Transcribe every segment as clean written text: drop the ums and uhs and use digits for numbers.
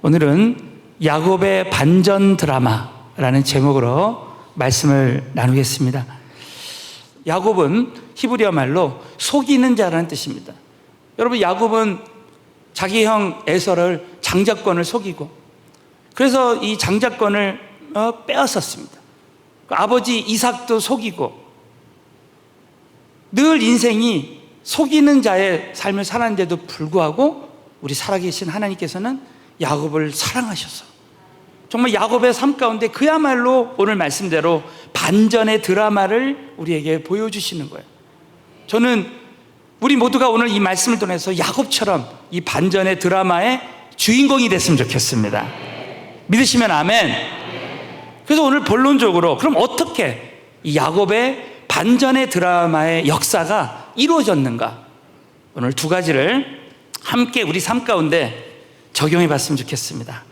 오늘은 야곱의 반전 드라마라는 제목으로 말씀을 나누겠습니다. 야곱은 히브리어 말로 속이는 자라는 뜻입니다. 여러분, 야곱은 자기 형 에서를 장자권을 속이고, 그래서 이 장자권을 빼앗았습니다. 아버지 이삭도 속이고, 늘 인생이 속이는 자의 삶을 살았는데도 불구하고 우리 살아계신 하나님께서는 야곱을 사랑하셔서 정말 야곱의 삶 가운데 그야말로 오늘 말씀대로 반전의 드라마를 우리에게 보여주시는 거예요. 저는 우리 모두가 오늘 이 말씀을 통해서 야곱처럼 이 반전의 드라마의 주인공이 됐으면 좋겠습니다. 믿으시면 아멘. 그래서 오늘 본론적으로 그럼 어떻게 이 야곱의 반전의 드라마의 역사가 이루어졌는가, 오늘 두 가지를 함께 우리 삶 가운데 적용해 봤으면 좋겠습니다.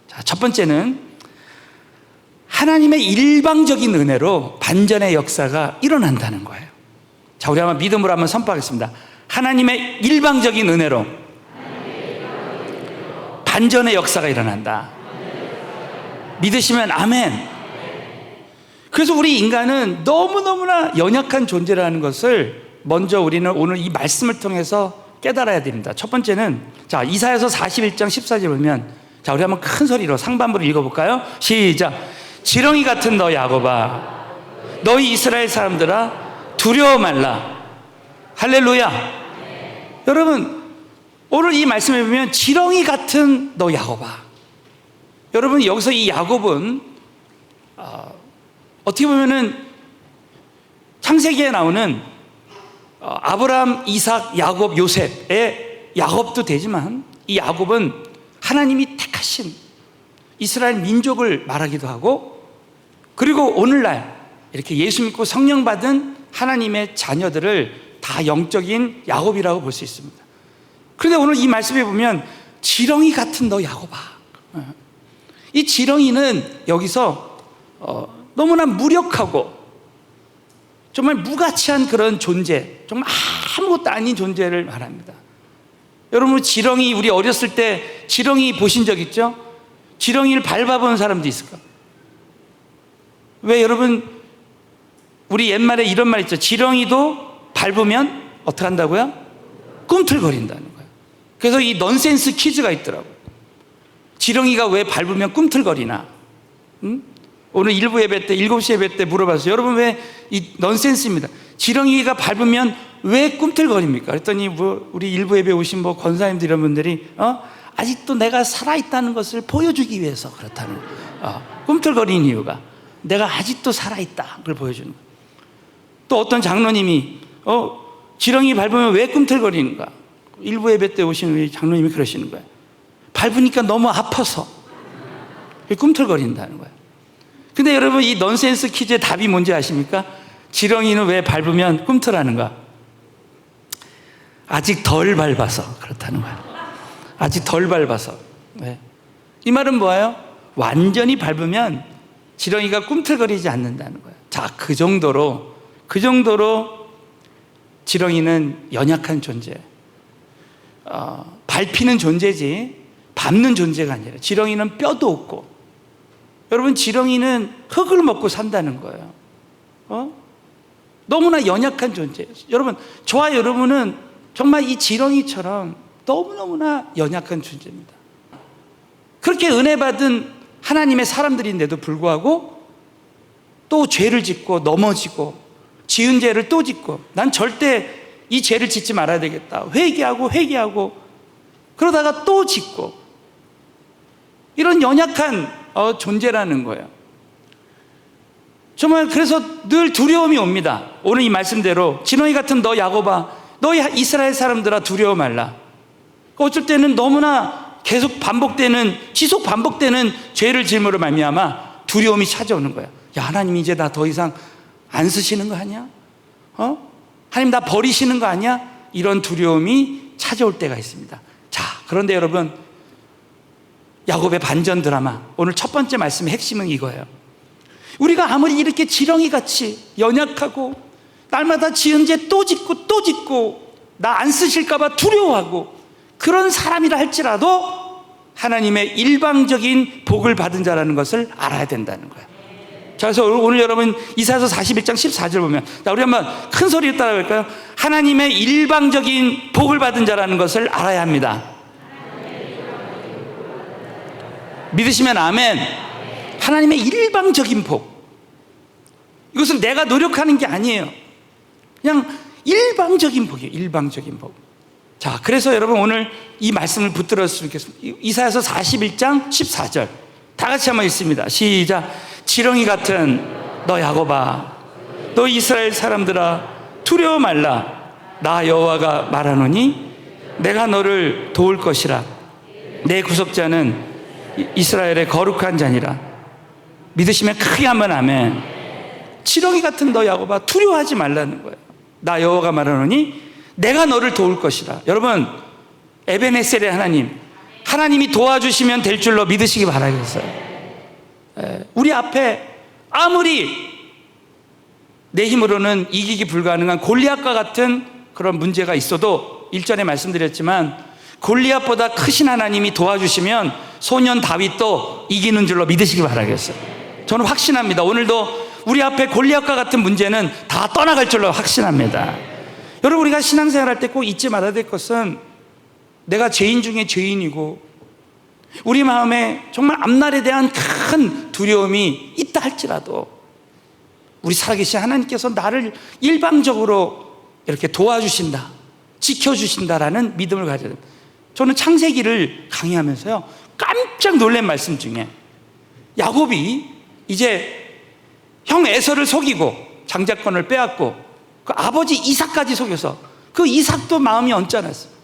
자, 첫 번째는 하나님의 일방적인 은혜로 반전의 역사가 일어난다는 거예요. 자, 우리 한번 믿음으로 한번 선포하겠습니다. 하나님의 일방적인 은혜로 반전의 역사가 일어난다. 믿으시면 아멘. 그래서 우리 인간은 너무너무나 연약한 존재라는 것을 먼저 우리는 오늘 이 말씀을 통해서 깨달아야 됩니다. 첫 번째는, 자, 이사야서 41장 14절 보면, 자, 우리 한번 큰 소리로 상반부를 읽어볼까요? 시작. 지렁이 같은 너 야곱아, 너희 이스라엘 사람들아, 두려워 말라. 할렐루야. 여러분, 오늘 이 말씀을 보면 지렁이 같은 너 야곱아. 여러분, 여기서 이 야곱은 어떻게 보면은 창세기에 나오는 아브라함, 이삭, 야곱, 요셉의 야곱도 되지만, 이 야곱은 하나님이 택하신 이스라엘 민족을 말하기도 하고, 그리고 오늘날 이렇게 예수 믿고 성령 받은 하나님의 자녀들을 다 영적인 야곱이라고 볼 수 있습니다. 그런데 오늘 이 말씀에 보면 지렁이 같은 너 야곱아. 이 지렁이는 여기서 너무나 무력하고 정말 무가치한 그런 존재, 정말 아무것도 아닌 존재를 말합니다. 여러분, 지렁이, 우리 어렸을 때 지렁이 보신 적 있죠? 지렁이를 밟아본 사람도 있을까? 왜 여러분, 우리 옛말에 이런 말 있죠. 지렁이도 밟으면 어떻게 한다고요? 꿈틀거린다는 거예요. 그래서 이 넌센스 퀴즈가 있더라고요. 지렁이가 왜 밟으면 꿈틀거리나? 오늘 일부 예배 때, 7시 예배 때 물어봤어요. 여러분, 왜 이 넌센스입니다. 지렁이가 밟으면 왜 꿈틀거립니까? 그랬더니 우리 일부 예배 오신 권사님들 이런 분들이 아직도 내가 살아있다는 것을 보여주기 위해서 그렇다는 꿈틀거리는 이유가 내가 아직도 살아있다, 그걸 보여주는 거예요. 또 어떤 장로님이 지렁이 밟으면 왜 꿈틀거리는가? 일부 예배 때 오신 우리 장로님이 그러시는 거예요. 밟으니까 너무 아파서 꿈틀거린다는 거예요. 근데 여러분, 이 넌센스 퀴즈의 답이 뭔지 아십니까? 지렁이는 왜 밟으면 꿈틀하는가? 아직 덜 밟아서 그렇다는 거예요. 아직 덜 밟아서. 네. 이 말은 뭐예요? 완전히 밟으면 지렁이가 꿈틀거리지 않는다는 거예요. 자, 그 정도로 지렁이는 연약한 존재, 밟히는 존재지 밟는 존재가 아니라, 지렁이는 뼈도 없고, 여러분, 지렁이는 흙을 먹고 산다는 거예요. 너무나 연약한 존재예요. 여러분, 저와 여러분은 정말 이 지렁이처럼 너무너무나 연약한 존재입니다. 그렇게 은혜 받은 하나님의 사람들인데도 불구하고 또 죄를 짓고 넘어지고, 지은 죄를 또 짓고, 난 절대 이 죄를 짓지 말아야 되겠다, 회개하고 그러다가 또 짓고, 이런 연약한 존재라는 거예요. 정말 그래서 늘 두려움이 옵니다. 오늘 이 말씀대로 지렁이 같은 너 야곱아, 너희 이스라엘 사람들아, 두려워 말라. 어쩔 때는 너무나 지속 반복되는 죄를 짐으로 말미암아 두려움이 찾아오는 거야. 야, 하나님 이제 나 더 이상 안 쓰시는 거 아니야? 하나님 나 버리시는 거 아니야? 이런 두려움이 찾아올 때가 있습니다. 자, 그런데 여러분, 야곱의 반전 드라마, 오늘 첫 번째 말씀의 핵심은 이거예요. 우리가 아무리 이렇게 지렁이같이 연약하고 날마다 지은 죄 또 짓고 나 안 쓰실까 봐 두려워하고 그런 사람이라 할지라도, 하나님의 일방적인 복을 받은 자라는 것을 알아야 된다는 거예요. 자, 그래서 오늘 여러분 이사야서 41장 14절 보면, 자, 우리 한번 큰 소리로 따라갈까요? 하나님의 일방적인 복을 받은 자라는 것을 알아야 합니다. 믿으시면 아멘. 하나님의 일방적인 복. 이것은 내가 노력하는 게 아니에요. 그냥 일방적인 복이에요. 일방적인 복. 자, 그래서 여러분 오늘 이 말씀을 붙들었으면 좋겠습니다. 이사야서 41장 14절 다 같이 한번 읽습니다. 시작. 지렁이 같은 너 야곱아, 너 이스라엘 사람들아, 두려워 말라. 나 여호와가 말하노니 내가 너를 도울 것이라. 내 구속자는 이스라엘의 거룩한 자니라. 믿으시면 크게 한번 아멘. 지렁이 같은 너 야곱아, 두려워하지 말라는 거예요. 나 여호와가 말하노니 내가 너를 도울 것이다. 여러분, 에베네셀의 하나님, 하나님이 도와주시면 될 줄로 믿으시기 바라겠어요. 우리 앞에 아무리 내 힘으로는 이기기 불가능한 골리앗과 같은 그런 문제가 있어도, 일전에 말씀드렸지만 골리앗보다 크신 하나님이 도와주시면 소년 다윗도 이기는 줄로 믿으시기 바라겠어요. 저는 확신합니다. 오늘도 우리 앞에 골리앗과 같은 문제는 다 떠나갈 줄로 확신합니다. 여러분, 우리가 신앙생활 할 때 꼭 잊지 말아야 될 것은, 내가 죄인 중에 죄인이고 우리 마음에 정말 앞날에 대한 큰 두려움이 있다 할지라도 우리 살아계신 하나님께서 나를 일방적으로 이렇게 도와주신다, 지켜주신다라는 믿음을 가져야 됩니다. 저는 창세기를 강의하면서요, 깜짝 놀란 말씀 중에 야곱이 이제 형 에서를 속이고 장자권을 빼앗고 그 아버지 이삭까지 속여서 그 이삭도 마음이 언짢았어요.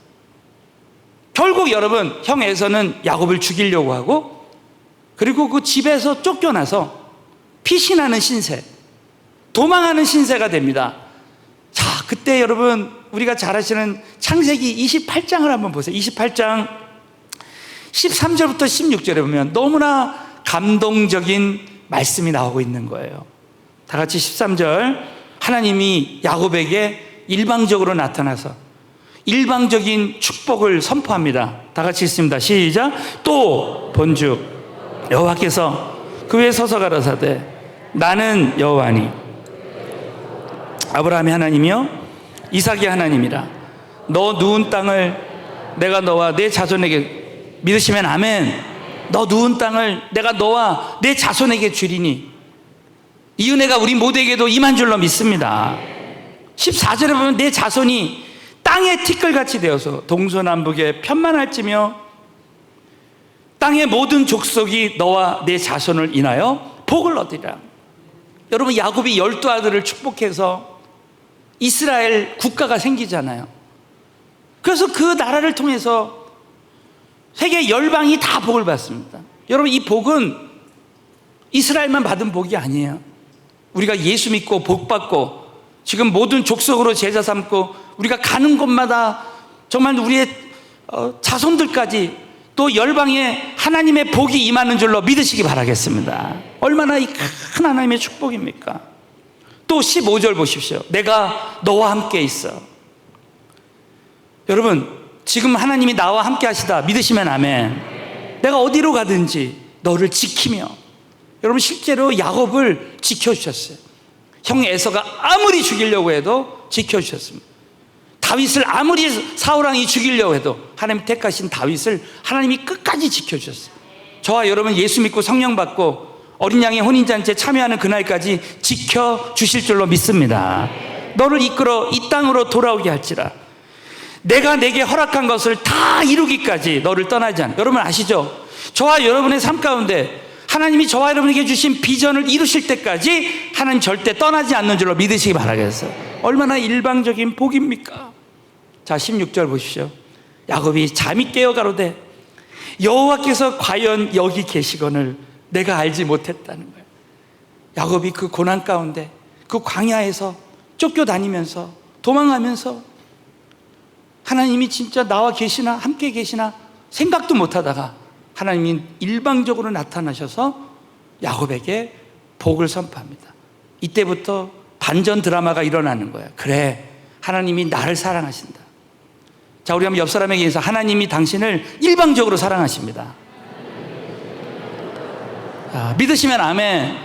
결국 여러분, 형 에서는 야곱을 죽이려고 하고, 그리고 그 집에서 쫓겨나서 피신하는 신세, 도망하는 신세가 됩니다. 자, 그때 여러분 우리가 잘 아시는 창세기 28장을 한번 보세요. 28장 13절부터 16절에 보면 너무나 감동적인 말씀이 나오고 있는 거예요. 다 같이 13절, 하나님이 야곱에게 일방적으로 나타나서 일방적인 축복을 선포합니다. 다 같이 읽습니다. 시작. 또 본즉 여호와께서 그 위에 서서 가라사대 나는 여호와니 아브라함의 하나님이요 이삭의 하나님이라. 너 누운 땅을 내가 너와 내 자손에게, 믿으시면 아멘. 너 누운 땅을 내가 너와 내 자손에게 주리니. 이 은혜가 우리 모두에게도 임한 줄로 믿습니다. 14절에 보면 내 자손이 땅의 티끌같이 되어서 동서남북에 편만할지며 땅의 모든 족속이 너와 내 자손을 인하여 복을 얻으리라. 여러분, 야곱이 12아들을 축복해서 이스라엘 국가가 생기잖아요. 그래서 그 나라를 통해서 세계 열방이 다 복을 받습니다. 여러분, 이 복은 이스라엘만 받은 복이 아니에요. 우리가 예수 믿고 복 받고 지금 모든 족속으로 제자 삼고 우리가 가는 곳마다 정말 우리의 자손들까지 또 열방에 하나님의 복이 임하는 줄로 믿으시기 바라겠습니다. 얼마나 이 큰 하나님의 축복입니까? 또 15절 보십시오. 내가 너와 함께 있어. 여러분, 지금 하나님이 나와 함께 하시다 믿으시면 아멘. 내가 어디로 가든지 너를 지키며. 여러분, 실제로 야곱을 지켜주셨어요. 형 에서가 아무리 죽이려고 해도 지켜주셨습니다. 다윗을 아무리 사울왕이 죽이려고 해도 하나님 택하신 다윗을 하나님이 끝까지 지켜주셨어요. 저와 여러분 예수 믿고 성령 받고 어린 양의 혼인잔치에 참여하는 그날까지 지켜주실 줄로 믿습니다. 너를 이끌어 이 땅으로 돌아오게 할지라. 내가 내게 허락한 것을 다 이루기까지 너를 떠나지 않아. 여러분 아시죠? 저와 여러분의 삶 가운데 하나님이 저와 여러분에게 주신 비전을 이루실 때까지 하나님 절대 떠나지 않는 줄로 믿으시기 바라겠어요. 얼마나 일방적인 복입니까? 자, 16절 보십시오. 야곱이 잠이 깨어 가로되 여호와께서 과연 여기 계시거늘 내가 알지 못했다는 거예요. 야곱이 그 고난 가운데 그 광야에서 쫓겨다니면서 도망하면서 하나님이 진짜 나와 계시나 함께 계시나 생각도 못하다가 하나님이 일방적으로 나타나셔서 야곱에게 복을 선포합니다. 이때부터 반전 드라마가 일어나는 거예요. 그래, 하나님이 나를 사랑하신다. 자, 우리 한번 옆 사람에게 해서 하나님이 당신을 일방적으로 사랑하십니다. 믿으시면 아멘.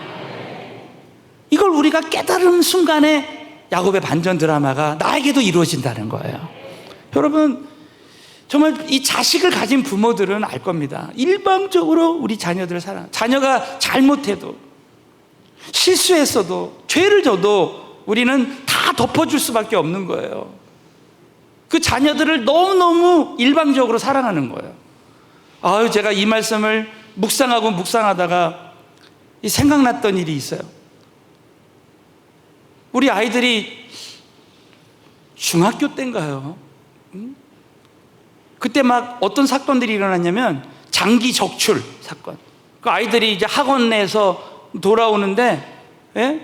이걸 우리가 깨달은 순간에 야곱의 반전 드라마가 나에게도 이루어진다는 거예요. 여러분, 정말 이 자식을 가진 부모들은 알 겁니다. 일방적으로 우리 자녀들을 자녀가 잘못해도, 실수했어도, 죄를 져도 우리는 다 덮어줄 수밖에 없는 거예요. 그 자녀들을 너무너무 일방적으로 사랑하는 거예요. 제가 이 말씀을 묵상하다가 생각났던 일이 있어요. 우리 아이들이 중학교 때인가요? 그때 막 어떤 사건들이 일어났냐면 장기 적출 사건. 그 아이들이 이제 학원에서 돌아오는데, 그냥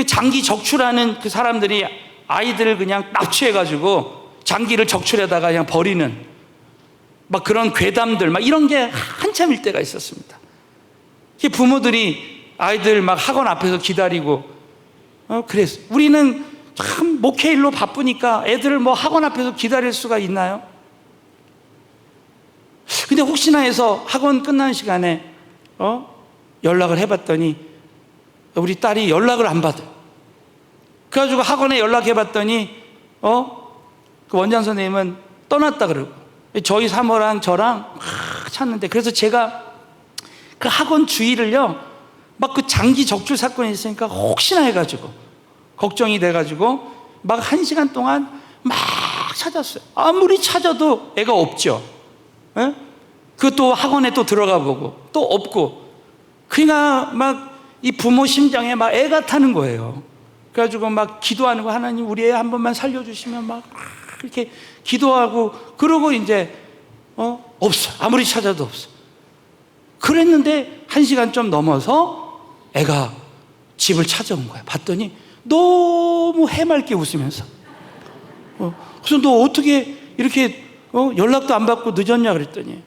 장기 적출하는 그 사람들이 아이들을 그냥 납치해가지고 장기를 적출해다가 그냥 버리는 막 그런 괴담들, 막 이런 게 한참일 때가 있었습니다. 부모들이 아이들 막 학원 앞에서 기다리고, 그랬어요. 우리는 참 목회일로 바쁘니까 애들을 뭐 학원 앞에서 기다릴 수가 있나요? 근데 혹시나 해서 학원 끝나는 시간에 연락을 해봤더니 우리 딸이 연락을 안 받아요. 그래가지고 학원에 연락해봤더니 그 원장 선생님은 떠났다 그러고, 저희 사모랑 저랑 찾는데, 그래서 제가 그 학원 주위를요 막 그 장기 적출 사건이 있으니까 혹시나 해가지고 걱정이 돼가지고 막 1시간 동안 막 찾았어요. 아무리 찾아도 애가 없죠. 그것도 학원에 또 들어가 보고 또 없고, 그러니까 막 이 부모 심장에 막 애가 타는 거예요. 그래가지고 막 기도하는 거, 하나님 우리 애 한 번만 살려주시면 막 이렇게 기도하고, 그러고 이제 없어. 아무리 찾아도 없어. 그랬는데 1시간 좀 넘어서 애가 집을 찾아온 거야. 봤더니 너무 해맑게 웃으면서 그래서 너 어떻게 이렇게 연락도 안 받고 늦었냐 그랬더니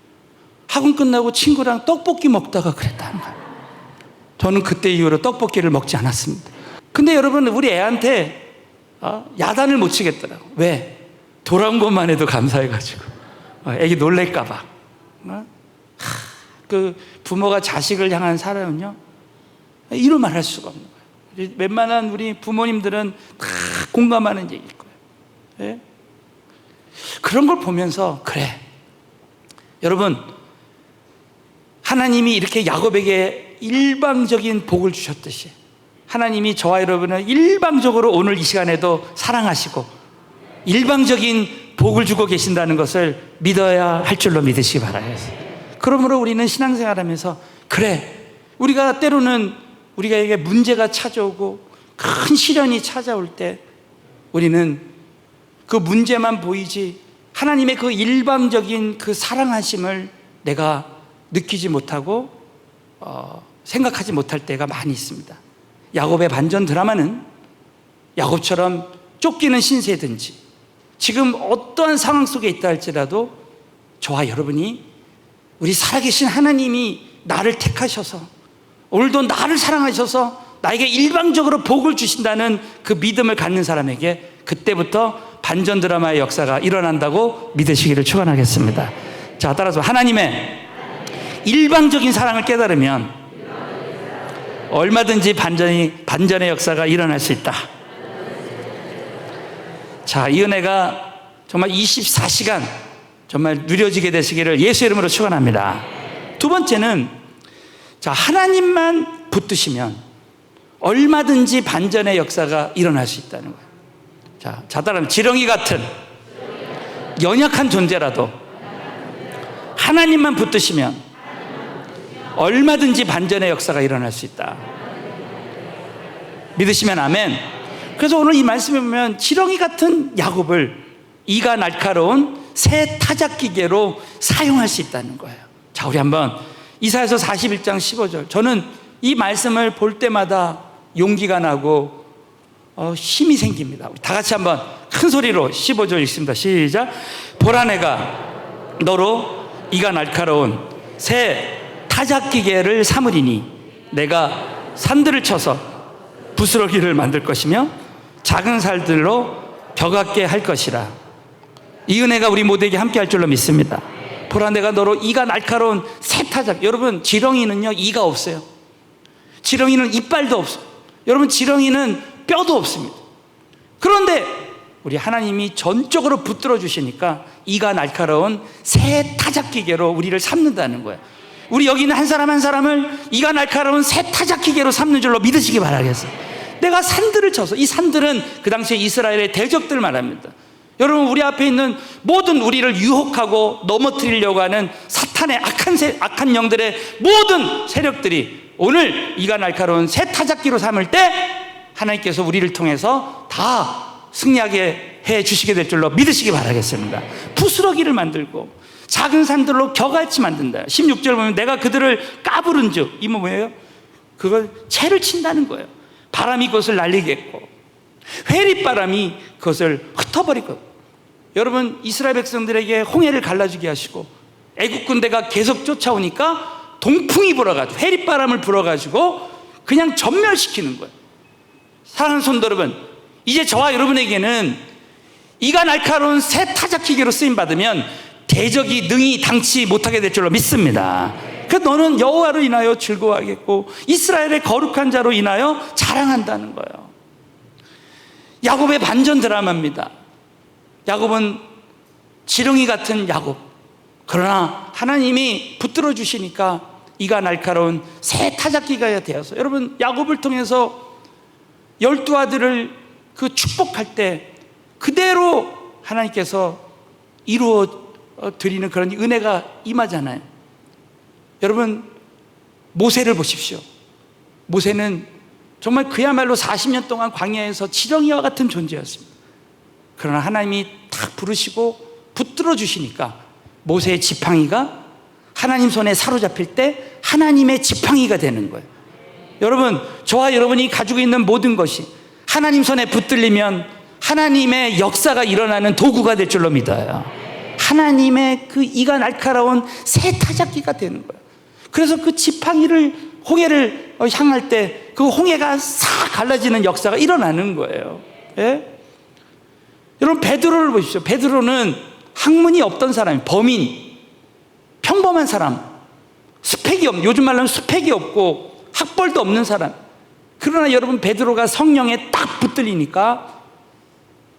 학원 끝나고 친구랑 떡볶이 먹다가 그랬다는 거야. 저는 그때 이후로 떡볶이를 먹지 않았습니다. 근데 여러분, 우리 애한테 야단을 못 치겠더라고. 왜? 돌아온 것만 해도 감사해가지고 애기 놀랄까 봐. 그 부모가 자식을 향한 사랑은요 이루 말할 수가 없는 거예요. 웬만한 우리 부모님들은 다 공감하는 얘기일 거예요. 예? 그런 걸 보면서, 그래, 여러분, 하나님이 이렇게 야곱에게 일방적인 복을 주셨듯이 하나님이 저와 여러분을 일방적으로 오늘 이 시간에도 사랑하시고 일방적인 복을 주고 계신다는 것을 믿어야 할 줄로 믿으시기 바라요. 그러므로 우리는 신앙생활하면서, 그래, 우리가 때로는 우리에게 문제가 찾아오고 큰 시련이 찾아올 때 우리는 그 문제만 보이지 하나님의 그 일방적인 그 사랑하심을 내가 느끼지 못하고 생각하지 못할 때가 많이 있습니다. 야곱의 반전 드라마는 야곱처럼 쫓기는 신세든지 지금 어떠한 상황 속에 있다 할지라도 저와 여러분이 우리 살아계신 하나님이 나를 택하셔서 오늘도 나를 사랑하셔서 나에게 일방적으로 복을 주신다는 그 믿음을 갖는 사람에게 그때부터 반전 드라마의 역사가 일어난다고 믿으시기를 축원하겠습니다. 자, 따라서 하나님의 일방적인 사랑을 깨달으면 얼마든지 반전의 역사가 일어날 수 있다. 자, 이 은혜가 정말 24시간 정말 누려지게 되시기를 예수 이름으로 축원합니다. 두 번째는, 자, 하나님만 붙드시면 얼마든지 반전의 역사가 일어날 수 있다는 거예요. 자, 따라하면 지렁이 같은 연약한 존재라도 하나님만 붙드시면 얼마든지 반전의 역사가 일어날 수 있다. 믿으시면 아멘. 그래서 오늘 이 말씀에 보면 지렁이 같은 야곱을 이가 날카로운 새 타작기계로 사용할 수 있다는 거예요. 자, 우리 한번 이사야서 41장 15절. 저는 이 말씀을 볼 때마다 용기가 나고 힘이 생깁니다. 우리 다 같이 한번 큰 소리로 15절 읽습니다. 시작. 보라, 내가 너로 이가 날카로운 새 타작기계를 삼으리니 내가 산들을 쳐서 부스러기를 만들 것이며 작은 살들로 벼 같게 할 것이라. 이 은혜가 우리 모두에게 함께 할 줄로 믿습니다. 보라, 내가 너로 이가 날카로운 새 타작. 여러분, 지렁이는요 이가 없어요. 지렁이는 이빨도 없어요. 여러분, 지렁이는 뼈도 없습니다. 그런데 우리 하나님이 전적으로 붙들어 주시니까 이가 날카로운 새 타작기계로 우리를 삼는다는 거예요. 우리 여기 있는 한 사람 한 사람을 이가 날카로운 새 타작기계로 삼는 줄로 믿으시기 바라겠어요. 내가 산들을 쳐서, 이 산들은 그 당시에 이스라엘의 대적들 말합니다. 여러분, 우리 앞에 있는 모든 우리를 유혹하고 넘어뜨리려고 하는 사탄의 악한 영들의 모든 세력들이 오늘 이가 날카로운 새 타작기로 삼을 때 하나님께서 우리를 통해서 다 승리하게 해 주시게 될 줄로 믿으시기 바라겠습니다. 부스러기를 만들고 작은 산들로 겨같이 만든다. 16절 보면 내가 그들을 까부른 즉, 이 뭐예요? 그걸 채를 친다는 거예요. 바람이 그것을 날리게 했고 회리바람이 그것을 흩어버리고. 여러분, 이스라엘 백성들에게 홍해를 갈라주게 하시고 애국 군대가 계속 쫓아오니까 동풍이 불어가지고 회리바람을 불어가지고 그냥 전멸시키는 거예요. 사랑하는 성도 여러분, 이제 저와 여러분에게는 이가 날카로운 새 타작기계로 쓰임받으면 대적이 능히 당치 못하게 될 줄로 믿습니다. 그래서 너는 여호와로 인하여 즐거워하겠고 이스라엘의 거룩한 자로 인하여 자랑한다는 거예요. 야곱의 반전 드라마입니다. 야곱은 지렁이 같은 야곱, 그러나 하나님이 붙들어 주시니까 이가 날카로운 새 타작기가 되어서, 여러분, 야곱을 통해서 12 아들을 그 축복할 때 그대로 하나님께서 이루어 드리는 그런 은혜가 임하잖아요. 여러분, 모세를 보십시오. 모세는 정말 그야말로 40년 동안 광야에서 지렁이와 같은 존재였습니다. 그러나 하나님이 딱 부르시고 붙들어 주시니까 모세의 지팡이가 하나님 손에 사로잡힐 때 하나님의 지팡이가 되는 거예요. 여러분, 저와 여러분이 가지고 있는 모든 것이 하나님 손에 붙들리면 하나님의 역사가 일어나는 도구가 될 줄로 믿어요. 하나님의 그 이가 날카로운 새 타작기가 되는 거예요. 그래서 그 지팡이를, 홍해를 향할 때 그 홍해가 싹 갈라지는 역사가 일어나는 거예요. 예? 여러분, 베드로를 보십시오. 베드로는 학문이 없던 사람이, 범인, 평범한 사람, 스펙이 없는, 요즘 말로는 스펙이 없고 학벌도 없는 사람. 그러나 여러분, 베드로가 성령에 딱 붙들리니까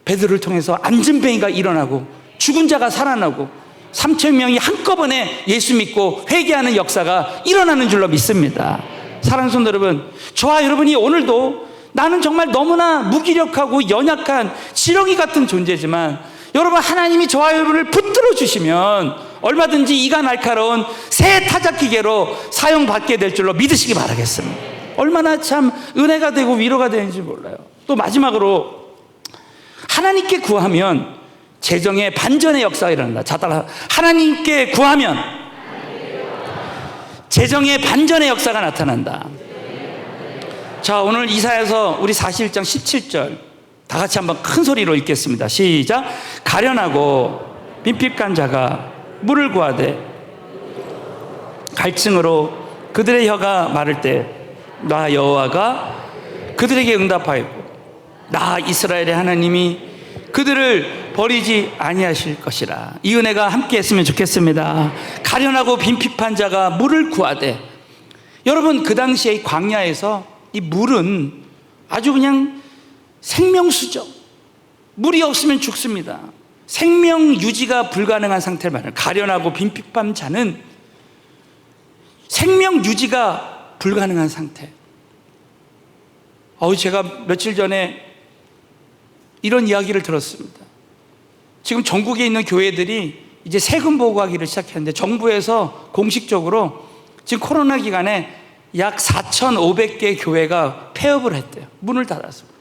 베드로를 통해서 안진뱅이가 일어나고 죽은 자가 살아나고 3,000명이 한꺼번에 예수 믿고 회개하는 역사가 일어나는 줄로 믿습니다. 사랑하는 성도 여러분, 저와 여러분이 오늘도 나는 정말 너무나 무기력하고 연약한 지렁이 같은 존재지만 여러분, 하나님이 저와 여러분을 붙들어 주시면 얼마든지 이가 날카로운 새 타작기계로 사용받게 될 줄로 믿으시기 바라겠습니다. 얼마나 참 은혜가 되고 위로가 되는지 몰라요. 또 마지막으로, 하나님께 구하면 재정의 반전의 역사가 일어난다. 자, 따라 하나님께 구하면 재정의 반전의 역사가 나타난다. 자, 오늘 이사야서 우리 41장 17절 다 같이 한번 큰 소리로 읽겠습니다. 시작. 가련하고 빈핍간 자가 물을 구하되 갈증으로 그들의 혀가 마를 때 나 여호와가 그들에게 응답하였고 나 이스라엘의 하나님이 그들을 버리지 아니하실 것이라. 이 은혜가 함께 했으면 좋겠습니다. 가련하고 빈핍한 자가 물을 구하되, 여러분, 그 당시에 광야에서 이 물은 아주 그냥 생명수죠. 물이 없으면 죽습니다. 생명 유지가 불가능한 상태를 말해요. 가련하고 빈핍한 자는 생명 유지가 불가능한 상태. 제가 며칠 전에 이런 이야기를 들었습니다. 지금 전국에 있는 교회들이 이제 세금 보고하기를 시작했는데 정부에서 공식적으로 지금 코로나 기간에 약 4,500개 교회가 폐업을 했대요. 문을 닫았습니다.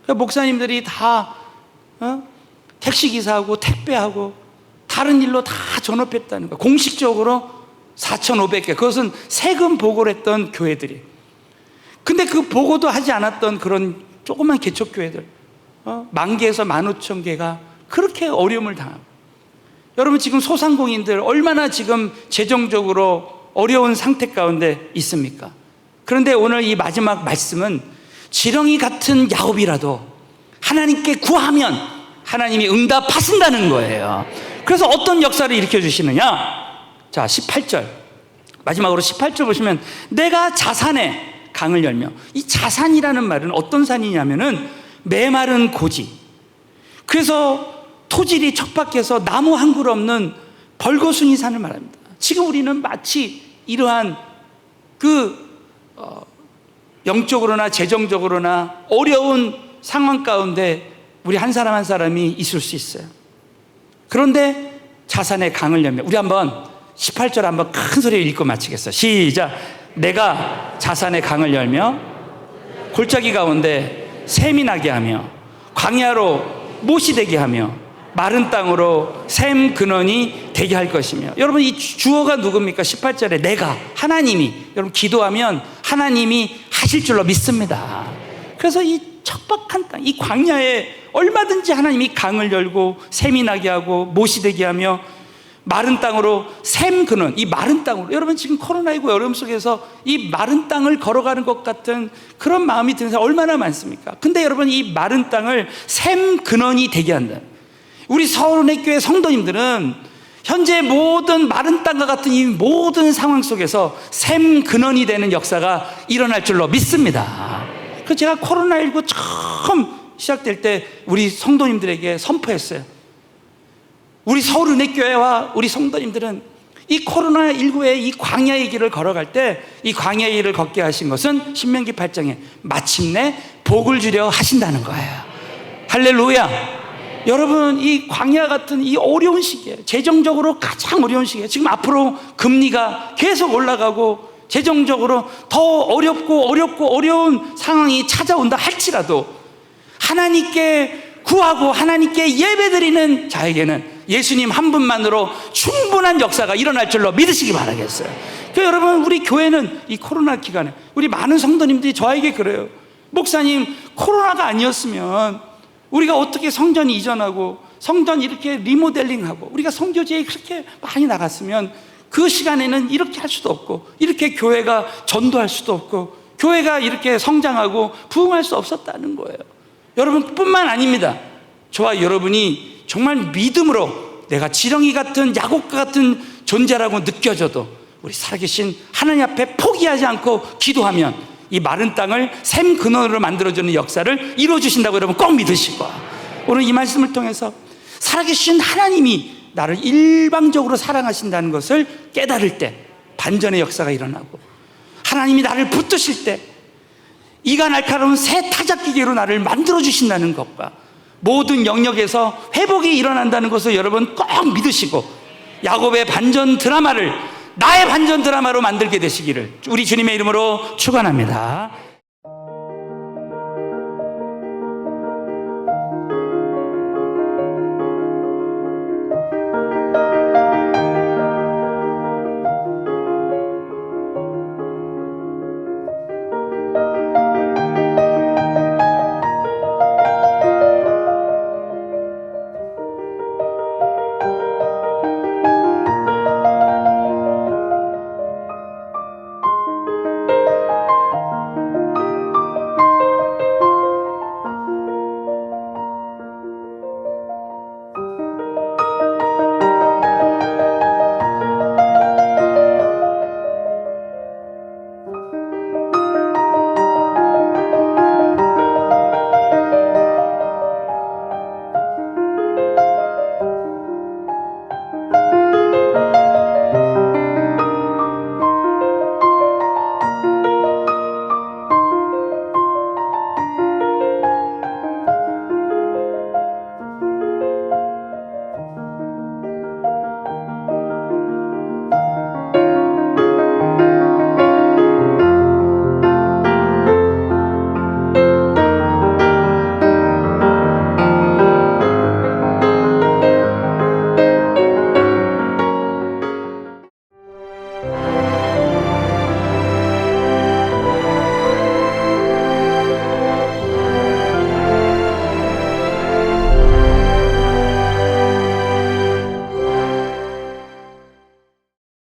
그러니까 목사님들이 다 택시기사하고 택배하고 다른 일로 다 전업했다는 거예요. 공식적으로 4,500개. 그것은 세금 보고를 했던 교회들이. 근데 그 보고도 하지 않았던 그런 조그만 개척교회들 10,000개에서 15,000개가 그렇게 어려움을 당하고, 여러분, 지금 소상공인들 얼마나 지금 재정적으로 어려운 상태 가운데 있습니까? 그런데 오늘 이 마지막 말씀은 지렁이 같은 야곱이라도 하나님께 구하면 하나님이 응답하신다는 거예요. 그래서 어떤 역사를 일으켜 주시느냐? 자, 18절. 마지막으로 18절 보시면 내가 자산의 강을 열며, 이 자산이라는 말은 어떤 산이냐면은 메마른 고지. 그래서 토질이 척박해서 나무 한 그루 없는 벌거숭이 산을 말합니다. 지금 우리는 마치 이러한 영적으로나 재정적으로나 어려운 상황 가운데 우리 한 사람 한 사람이 있을 수 있어요. 그런데 자산의 강을 열며, 우리 한번 18절 한번 큰 소리로 읽고 마치겠어요. 시작. 내가 자산의 강을 열며 골짜기 가운데 샘이 나게 하며 광야로 못이 되게 하며 마른 땅으로 샘 근원이 되게 할 것이며. 여러분, 이 주어가 누굽니까? 18절에 내가, 하나님이. 여러분, 기도하면 하나님이 하실 줄로 믿습니다. 그래서 이 척박한 땅, 이 광야에 얼마든지 하나님이 강을 열고 샘이 나게 하고 못이 되게 하며 마른 땅으로 샘 근원, 이 마른 땅으로. 여러분, 지금 코로나19 어려움 속에서 이 마른 땅을 걸어가는 것 같은 그런 마음이 드는 사람 얼마나 많습니까? 근데 여러분, 이 마른 땅을 샘 근원이 되게 한다. 우리 서울은행교회 성도님들은 현재 모든 마른 땅과 같은 이 모든 상황 속에서 샘 근원이 되는 역사가 일어날 줄로 믿습니다. 그래서 제가 코로나19 처음 시작될 때 우리 성도님들에게 선포했어요. 우리 서울은행교회와 우리 성도님들은 이 코로나19의 이 광야의 길을 걸어갈 때 이 광야의 길을 걷게 하신 것은 신명기 8장에 마침내 복을 주려 하신다는 거예요. 할렐루야. 여러분, 이 광야 같은 이 어려운 시기에, 재정적으로 가장 어려운 시기에, 지금 앞으로 금리가 계속 올라가고 재정적으로 더 어렵고 어려운 상황이 찾아온다 할지라도 하나님께 구하고 하나님께 예배드리는 자에게는 예수님 한 분만으로 충분한 역사가 일어날 줄로 믿으시기 바라겠어요. 그러니까 여러분, 우리 교회는 이 코로나 기간에 우리 많은 성도님들이 저에게 그래요. 목사님, 코로나가 아니었으면 우리가 어떻게 성전 이전하고 성전 이렇게 리모델링하고 우리가 선교지에 그렇게 많이 나갔으면 그 시간에는 이렇게 할 수도 없고 이렇게 교회가 전도할 수도 없고 교회가 이렇게 성장하고 부흥할 수 없었다는 거예요. 여러분 뿐만 아닙니다. 저와 여러분이 정말 믿음으로 내가 지렁이 같은 야곱과 같은 존재라고 느껴져도 우리 살아계신 하나님 앞에 포기하지 않고 기도하면 이 마른 땅을 샘 근원으로 만들어주는 역사를 이루어주신다고 여러분 꼭 믿으시고, 오늘 이 말씀을 통해서 살아계신 하나님이 나를 일방적으로 사랑하신다는 것을 깨달을 때 반전의 역사가 일어나고, 하나님이 나를 붙드실 때 이가 날카로운 새 타작기계로 나를 만들어주신다는 것과 모든 영역에서 회복이 일어난다는 것을 여러분 꼭 믿으시고 야곱의 반전 드라마를 나의 반전 드라마로 만들게 되시기를 우리 주님의 이름으로 축원합니다.